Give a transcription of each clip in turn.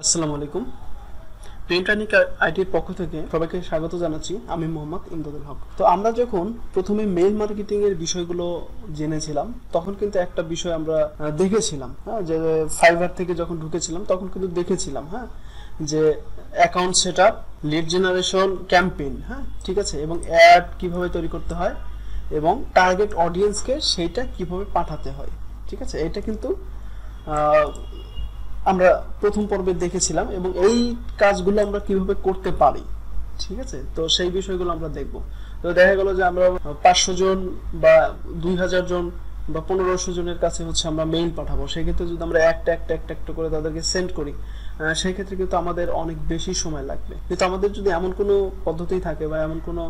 আসসালামু আলাইকুম। পেন্টানিক আইটির পক্ষ থেকে সবাইকে স্বাগত জানাচ্ছি। আমি মোহাম্মদ ইমদাদুল হক। তো আমরা যখন প্রথমে মেইল মার্কেটিং এর বিষয়গুলো জেনেছিলাম তখন কিন্তু একটা বিষয় আমরা দেখেছিলাম, হ্যাঁ, যে ফাইবার থেকে যখন ঢুকেছিলাম তখন কিন্তু দেখেছিলাম, হ্যাঁ, যে account setup, lead generation, campaign, হ্যাঁ, ঠিক আছে, এবং অ্যাড কিভাবে তৈরি করতে হয় এবং টার্গেট অডিয়েন্সকে সেইটা কিভাবে পাঠাতে হয়, ঠিক আছে, এটা কিন্তু আমরা প্রথম পর্বে দেখেছিলাম এবং এই কাজগুলো আমরা কিভাবে করতে পারি, ঠিক আছে। তো সেই বিষয়গুলো আমরা দেখব। তো দেখা গেল যে আমরা 500 জন বা 2000 জন বা 1500 জনের কাছে হচ্ছে আমরা মেইল পাঠাবো। সেক্ষেত্রে যদি আমরা একটা করে তাদেরকে সেন্ড করি, সেই ক্ষেত্রে কিন্তু আমাদের অনেক বেশি সময় লাগবে। কিন্তু আমাদের যদি এমন কোনো পদ্ধতি থাকে বা এমন কোনো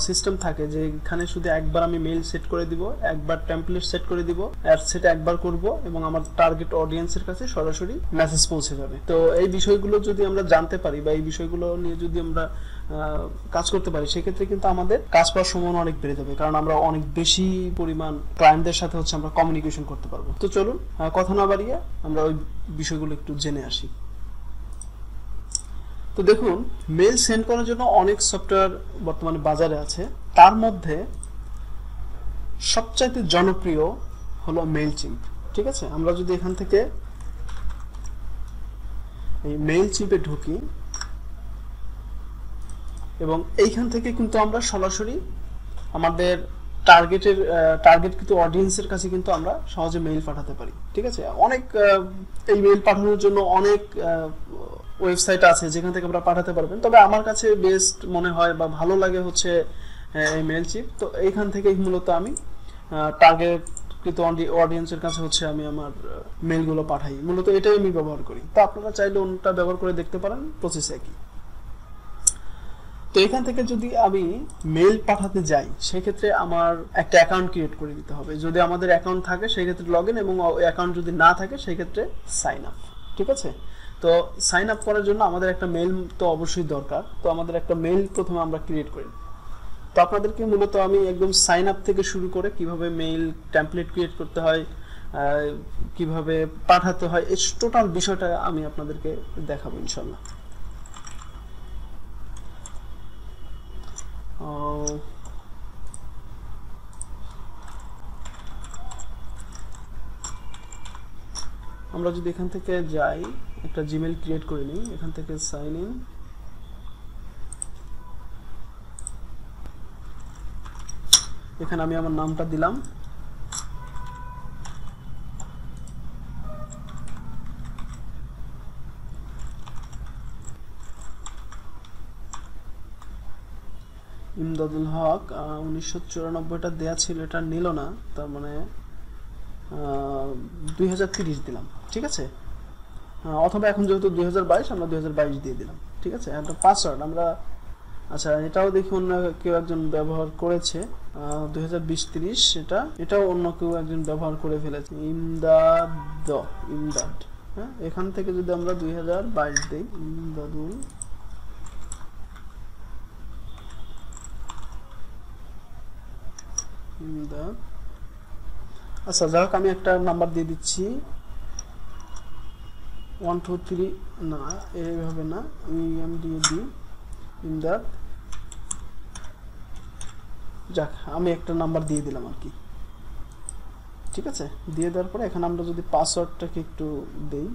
সিস্টেম থাকে যে এখানে শুধু একবার আমি মেইল সেট করে দিব, একবার টেমপ্লেট সেট করে দিব, অ্যাড সেট একবার করব এবং আমার টার্গেট অডিয়েন্সের কাছে সরাসরি মেসেজ পৌঁছে যাবে। তো এই বিষয়গুলো যদি আমরা জানতে পারি বা এই বিষয়গুলো নিয়ে যদি আমরা কাজ করতে পারি, সেক্ষেত্রে কিন্তু আমাদের কাজ পাওয়ার সময় অনেক বেড়ে যাবে, কারণ আমরা অনেক বেশি পরিমাণ ক্লায়েন্টদের সাথে হচ্ছে আমরা কমিউনিকেশন করতে পারবো। তো চলুন কথা না বাড়িয়ে আমরা ওই বিষয়গুলো একটু জেনে আসি। তো দেখুন, মেল সেন্ড করার জন্য অনেক সফটওয়্যার বর্তমানে বাজারে আছে। তার মধ্যে সবচাইতে জনপ্রিয় হলো মেইলচিম্প, ঠিক আছে। আমরা যদি এখান থেকে এই মেইলচিম্পে ঢুকি এবং এইখান থেকে কিন্তু আমরা সরাসরি আমাদের টার্গেট কিন্তু অডিয়েন্সের কাছে কিন্তু আমরা সহজে মেইল পাঠাতে পারি, ঠিক আছে। অনেক এই মেইল পাঠানোর জন্য অনেক ওয়েবসাইট আছে যেখান থেকে আমরা পাঠাতে পারবেন, তবে আমার কাছে বেস্ট মনে হয় বা ভালো লাগে হচ্ছে এই মেইলচিম্প। তো এইখান থেকেই মূলত আমি টার্গেট কিন্তু অডিয়েন্সের কাছে হচ্ছে আমি আমার মেইলগুলো পাঠাই, মূলত এটাই আমি ব্যবহার করি। তো আপনারা চাইলে অন্যটা ব্যবহার করে দেখতে পারেন, প্রসেস একই। তো এখান থেকে যদি আমি মেইল পাঠাতে যাই, সেক্ষেত্রে আমার একটা অ্যাকাউন্ট ক্রিয়েট করে দিতে হবে। যদি আমাদের অ্যাকাউন্ট থাকে সেক্ষেত্রে লগ ইন, এবং অ্যাকাউন্ট যদি না থাকে সেক্ষেত্রে সাইন আপ, ঠিক আছে। তো সাইন আপ করার জন্য আমাদের একটা মেইল তো অবশ্যই দরকার। তো আমাদের একটা মেইল প্রথমে আমরা ক্রিয়েট করি। তো আপনাদেরকে মূলত আমি একদম সাইন আপ থেকে শুরু করে কিভাবে মেইল টেমপ্লেট ক্রিয়েট করতে হয়, কিভাবে পাঠাতে হয়, এই টোটাল বিষয়টা আমি আপনাদেরকে দেখাবো ইনশাল্লাহ। আমরা যদি এখান থেকে যাই, একটা জিমেইল ক্রিয়েট করে নিই, এখান থেকে সাইন ইন, এখানে আমি আমার নামটা দিলাম, ইমদাদুল হক। 1994টা দেয়া ছিল, এটা নিল না, তার মানে 2030 দিলাম, ঠিক আছে। অথবা এখন যেহেতু 2022, আমরা 2022 দিয়ে দিলাম, ঠিক আছে। একটা পাসওয়ার্ড আমরা, আচ্ছা, এটাও দেখি অন্য কেউ একজন ব্যবহার করেছে, 2020-30, এটাও অন্য কেউ একজন ব্যবহার করে ফেলেছে, ইমদাদ। হ্যাঁ, এখান থেকে যদি আমরা 2022 দিই, ইমদাদুল, আচ্ছা, যাই হোক, আমি একটা নাম্বার দিয়ে দিচ্ছি, 1 2 3, না এইভাবে না, ইএমডিডি ইমদাদ, যাক, আমি একটা নাম্বার দিয়ে দিলাম আর কি, ঠিক আছে। দিয়ে দেওয়ার পরে এখানে আমরা যদি পাসওয়ার্ডটাকে একটু দেই,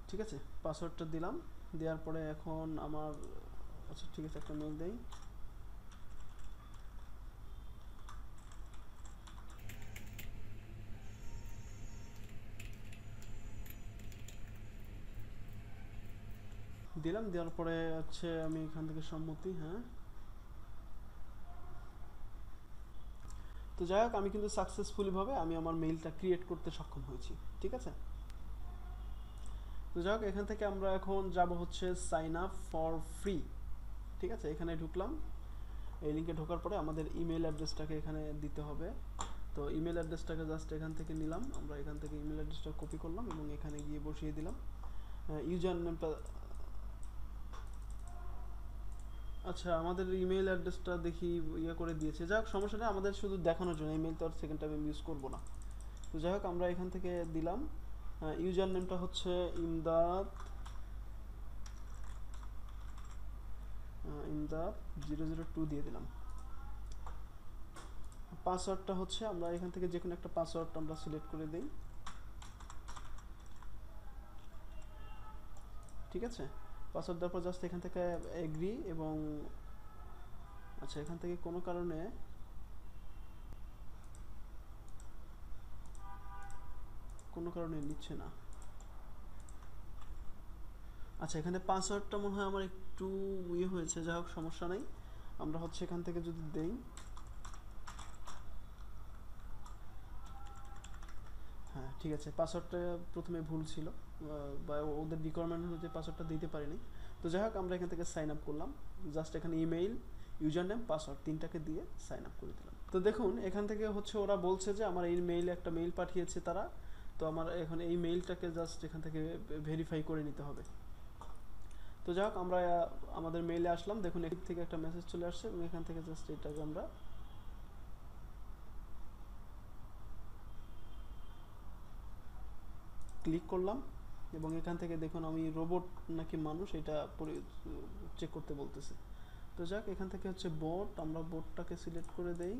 ঠিক আছে, পাসওয়ার্ডটা দিলাম। দেওয়ার পরে এখন আমার, আচ্ছা ঠিক আছে, একটা মেল দেই, দিলাম। দেওয়ার পরে হচ্ছে আমি এখান থেকে সম্মতি, হ্যাঁ। তো যাই হোক, আমি কিন্তু সাকসেসফুলি ভাবে আমি আমার মেইলটা ক্রিয়েট করতে সক্ষম হয়েছি, ঠিক আছে। তো যাই হোক, এখান থেকে আমরা এখন যাব হচ্ছে সাইন আপ ফর ফ্রি, ঠিক আছে। এখানে ঢুকলাম, এই লিঙ্কে ঢোকার পরে আমাদের ইমেল অ্যাড্রেসটাকে এখানে দিতে হবে। তো ইমেল অ্যাড্রেসটাকে জাস্ট এখান থেকে নিলাম, আমরা এখান থেকে ইমেল অ্যাড্রেসটা কপি করলাম এবং এখানে গিয়ে বসিয়ে দিলাম। ইউজার নেমটা, আচ্ছা, আমাদের ইমেল অ্যাড্রেসটা দেখি ইয়ে করে দিয়েছে। যাক, সমস্যা নেই, আমাদের শুধু দেখানোর জন্য, ইমেল তো আর সেকেন্ড টাইম ইউজ করবো না। তো যাই হোক, আমরা এখান থেকে দিলাম ইউজার নেমটা হচ্ছে ইমদাদ, ইমদাদ 002 দিয়ে দিলাম। পাসওয়ার্ডটা হচ্ছে আমরা এখান থেকে যে কোনো একটা পাসওয়ার্ড আমরা সিলেক্ট করে দিই, ঠিক আছে। পাসওয়ার্ড দেওয়ার পর জাস্ট এখান থেকে এগ্রি এবং আচ্ছা, এখান থেকে কোনো কারণে নিচ্ছে না। আচ্ছা, এখানে পাসওয়ার্ডটা মনে হয় আমার একটু ইয়ে হয়েছে, যাই হোক সমস্যা নেই। আমরা হচ্ছে এখান থেকে যদি দেই, হ্যাঁ ঠিক আছে, পাসওয়ার্ডটা প্রথমে ভুল ছিল বা ওদের রিকোয়ারমেন্ট অনুযায়ী পাসওয়ার্ডটা দিতে পারিনি। তো যাই হোক, আমরা এখান থেকে সাইন আপ করলাম। জাস্ট এখানে ইমেইল, ইউজার নেম, পাসওয়ার্ড তিনটাকে দিয়ে সাইন আপ করে দিলাম। তো দেখুন, এখান থেকে হচ্ছে ওরা বলছে যে আমার এই মেইলে একটা মেইল পাঠিয়েছে তারা। তো আমার এখন এই মেইলটাকে জাস্ট এখান থেকে ভেরিফাই করে নিতে হবে। তো যাই হোক, আমরা আমাদের মেইলে আসলাম। দেখুন, এদিক থেকে একটা মেসেজ চলে আসছে এবং এখান থেকে জাস্ট এটাকে আমরা ক্লিক করলাম এবং এখান থেকে দেখুন আমি রোবট নাকি মানুষ এটা চেক করতে বলতেছে। তো যাক, এখান থেকে হচ্ছে বোট, আমরা বোটটাকে সিলেক্ট করে দেই।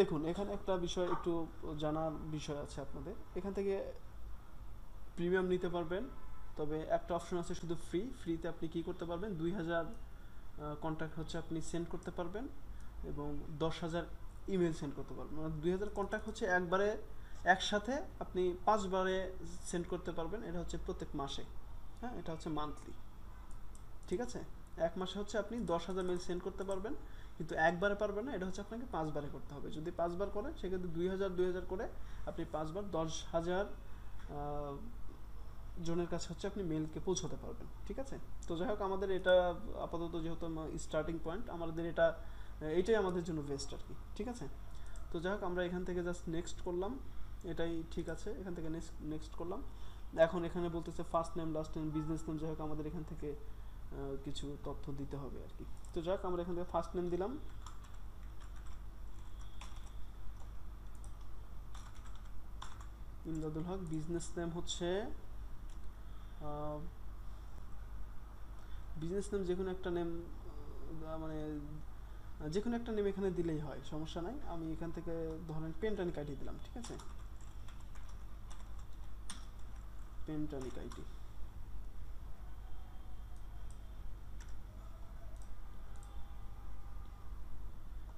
দেখুন, এখানে একটা বিষয় একটু জানার বিষয় আছে আপনাদের। এখান থেকে প্রিমিয়াম নিতে পারবেন, তবে একটা অপশন আছে শুধু ফ্রিতে আপনি কি করতে পারবেন, 2000 কন্ট্যাক্ট হচ্ছে আপনি সেন্ড করতে পারবেন এবং 10,000 ইমেল সেন্ড করতে পারবেন। মানে 2000 কন্ট্যাক্ট হচ্ছে একবারে একসাথে আপনি 5 বারে সেন্ড করতে পারবেন। এটা হচ্ছে প্রত্যেক মাসে, হ্যাঁ, এটা হচ্ছে মান্থলি, ঠিক আছে। এক মাসে হচ্ছে আপনি 10,000 মেল সেন্ড করতে পারবেন, কিন্তু একবারে পারবেন না। এটা হচ্ছে আপনাকে 5 বারে করতে হবে। যদি 5 বার করেন সেক্ষেত্রে 2000 করে আপনি 5 বার 10,000 জনের কাছে হচ্ছে আপনি মেলকে পৌঁছতে পারবেন, ঠিক আছে। তো যাই হোক, আমাদের এটা আপাতত যেহেতু স্টার্টিং পয়েন্ট, আমাদের এইটাই আমাদের জন্য বেস্ট আর কি, ঠিক আছে। তো যাই হোক, আমরা এখান থেকে জাস্ট নেক্সট করলাম, এটাই ঠিক আছে। এখান থেকে নেক্সট করলাম। এখন এখানে বলতেছে first name, last name, business name. যাই হোক, আমাদের এখান থেকে কিছু তথ্য দিতে হবে আর কি। তো যাই হোক, আমরা এখান থেকে ফার্স্ট নেম দিলাম, ইমদাদুল হক। বিজনেস নেম হচ্ছে বিজনেস নেম যে কোনো একটা নেম, মানে যে কোনো একটা নেম এখানে দিলেই হয়, সমস্যা নাই। আমি এখান থেকে ধরেন পেন্টানিক আইডি দিলাম, ঠিক আছে, পেন্টানিক আইডি।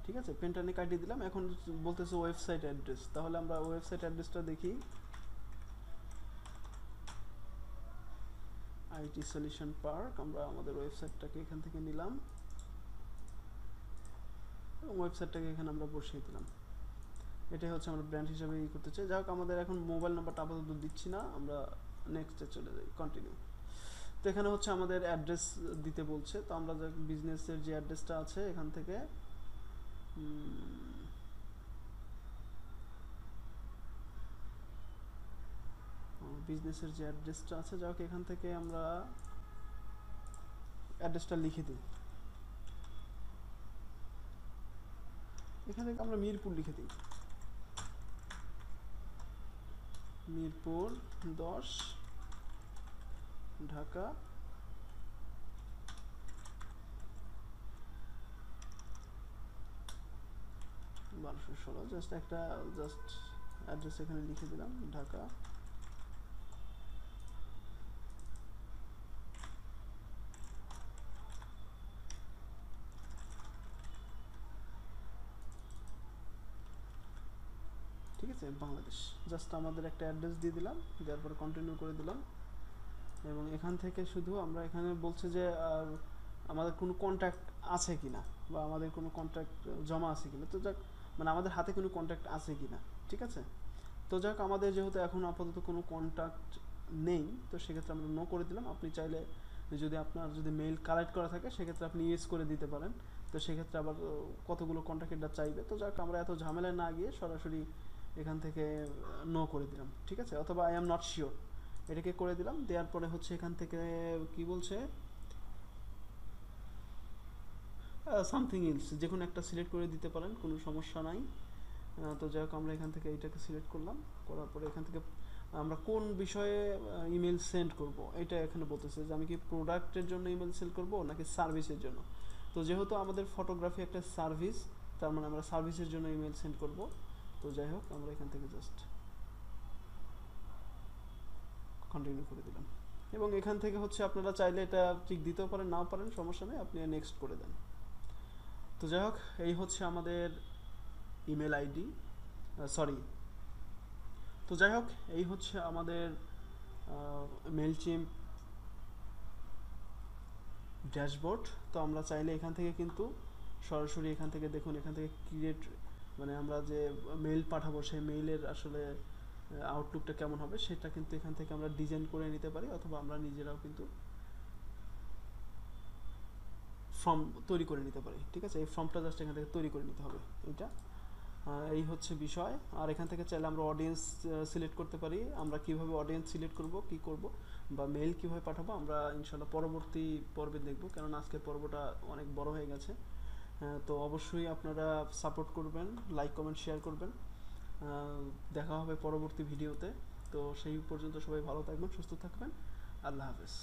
ঠিক আছে, পেন্টানিক আইডি দিলাম। এখন বলতেছে ওয়েবসাইট অ্যাড্রেস, তাহলে আমরা ওয়েবসাইট অ্যাড্রেসটা দেখি। আইটি সলিউশন পার্ক, আমরা আমাদের ওয়েবসাইটটাকে এখান থেকে নিলাম এবং ওয়েবসাইটটাকে এখানে আমরা বসিয়ে দিলাম। এটাই হচ্ছে আমরা ব্র্যান্ড হিসাবে করতে চাই। যাই হোক, আমাদের এখন মোবাইল নাম্বারটা আপাতত দিচ্ছি না, আমরা নেক্সটে চলে যাই, কন্টিনিউ। তো এখানে হচ্ছে আমাদের অ্যাড্রেস দিতে বলছে। তো আমরা বিজনেসের যে অ্যাড্রেসটা আছে এখান থেকে বিজনেসের যে অ্যাড্রেসটা আছে, যাই হোক, এখান থেকে আমরা অ্যাড্রেসটা লিখে দিই। এখান থেকে আমরা মিরপুর লিখে দিই, মিরপুর 10, ঢাকা 1216। জাস্ট অ্যাড্রেস এখানে লিখে দিলাম, ঢাকা। ঠিক আছে, বাংলাদেশ। জাস্ট আমাদের একটা অ্যাড্রেস দিয়ে দিলাম, দেওয়ার পরে কন্টিনিউ করে দিলাম এবং এখান থেকে শুধু আমরা এখানে বলছে যে আমাদের কোনো কন্ট্যাক্ট আছে কিনা বা আমাদের কোনো কন্ট্যাক্ট জমা আছে কিনা। তো যাক, মানে আমাদের হাতে কোনো কন্ট্যাক্ট আছে কিনা, ঠিক আছে। তো যাক, আমাদের যেহেতু এখন আপাতত কোনো কন্ট্যাক্ট নেই, তো সেক্ষেত্রে আমরা নো করে দিলাম। আপনি চাইলে যদি মেইল কালেক্ট করা থাকে সেক্ষেত্রে আপনি ইয়েস করে দিতে পারেন। তো সেক্ষেত্রে আবার কতগুলো কন্ট্যাক্ট এটা চাইবে। তো যাক, আমরা এত ঝামেলায় না গিয়ে সরাসরি এখান থেকে নো করে দিলাম, ঠিক আছে, অথবা আই এম নট শিওর এটাকে করে দিলাম। দেওয়ার পরে হচ্ছে এখান থেকে কি বলছে, সামথিং এলস যে কোনো একটা সিলেক্ট করে দিতে পারেন, কোনো সমস্যা নাই। তো যাই হোক আমরা এখান থেকে এইটাকে সিলেক্ট করলাম, করার পরে এখান থেকে আমরা কোন বিষয়ে ইমেল সেন্ড করব এটা এখানে বলতেছে যে আমি কি প্রোডাক্টের জন্য ইমেল সেন্ড করব নাকি সার্ভিসের জন্য। তো যেহেতু আমাদের ফটোগ্রাফি একটা সার্ভিস, তার মানে আমরা সার্ভিসের জন্য ইমেল সেন্ড করব। তো যাই হোক আমরা এখান থেকে জাস্ট কন্টিনিউ করে দিলাম, এবং এখান থেকে হচ্ছে আপনারা চাইলে এটা টিক দিতেও পারেন, নাও পারেন, সমস্যা নেই, আপনি নেক্সট করে দেন। তো যাই হোক এই হচ্ছে আমাদের ইমেল আইডি, সরি, তো যাই হোক এই হচ্ছে আমাদের মেলচিম্প ড্যাশবোর্ড। তো আমরা চাইলে এখান থেকে কিন্তু সরাসরি এখান থেকে দেখুন, এখান থেকে ক্রিয়েট, মানে আমরা যে মেইল পাঠাবো সেই মেইলের আসলে আউটলুকটা কেমন হবে সেটা কিন্তু এখান থেকে আমরা ডিজাইন করে নিতে পারি, অথবা আমরা নিজেরাও কিন্তু ফর্ম তৈরি করে নিতে পারি, ঠিক আছে। এই ফর্মটা জাস্ট এখান থেকে তৈরি করে নিতে হবে, এইটা এই হচ্ছে বিষয়। আর এখান থেকে চাইলে আমরা অডিয়েন্স সিলেক্ট করতে পারি, আমরা কিভাবে অডিয়েন্স সিলেক্ট করব, কি করব, বা মেইল কিভাবে পাঠাবো আমরা ইনশাল্লাহ পরবর্তী পর্বে দেখব, কারণ আজকের পর্বটা অনেক বড় হয়ে গেছে। তো অবশ্যই আপনারা সাপোর্ট করবেন, লাইক কমেন্ট শেয়ার করবেন। দেখা হবে পরবর্তী ভিডিওতে। তো সেই পর্যন্ত সবাই ভালো থাকবেন, সুস্থ থাকবেন, আল্লাহ হাফেজ।